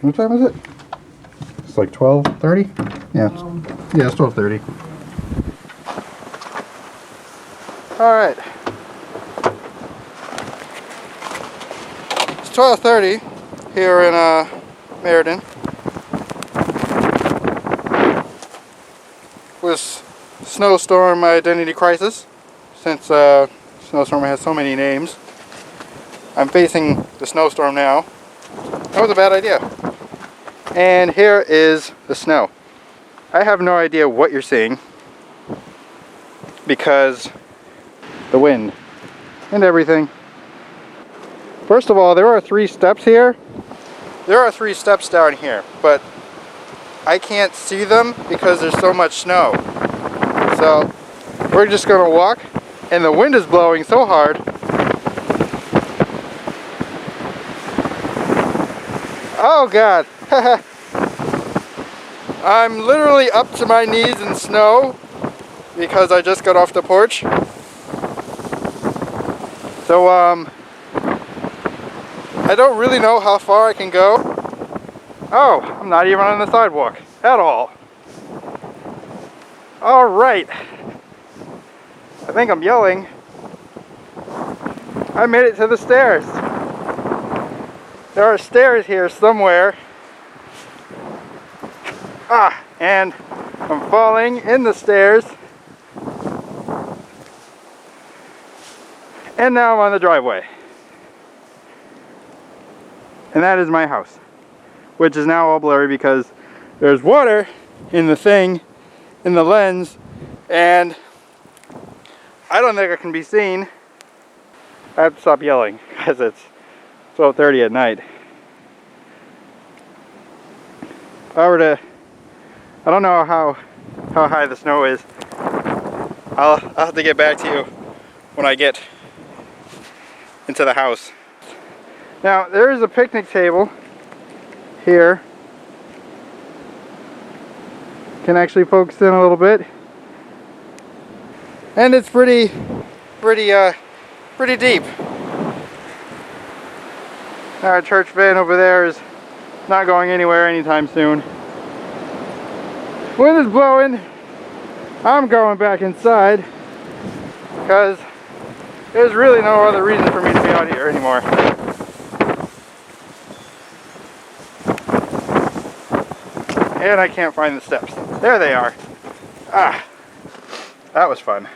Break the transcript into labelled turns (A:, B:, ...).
A: What time is it? It's like 12:30? Yeah. Yeah, it's 12:30. Alright. It's 12:30 here in Meriden. With Snowstorm Identity Crisis, since Snowstorm has so many names. I'm facing the snowstorm now. That was a bad idea. And here is the snow. I have no idea what you're seeing because the wind and everything. First of all, there are 3 steps here. There are 3 steps down here, but I can't see them because there's so much snow. So we're just gonna walk, and the wind is blowing so hard. Oh God. I'm literally up to my knees in snow because I just got off the porch. So I don't really know how far I can go. Oh, I'm not even on the sidewalk at all. All right. I think I'm yelling. I made it to the stairs. There are stairs here somewhere. And I'm falling in the stairs. And now I'm on the driveway. And that is my house, which is now all blurry because there's water in the thing, in the lens, and I don't think I can be seen. I have to stop yelling because it's 12:30 at night. If I were to, I don't know how high the snow is. I'll have to get back to you when I get into the house. Now there is a picnic table here. Can actually focus in a little bit, and it's pretty deep. Our church van over there is not going anywhere anytime soon. Wind is blowing. I'm going back inside because there's really no other reason for me to be out here anymore. And I can't find the steps. There they are. That was fun.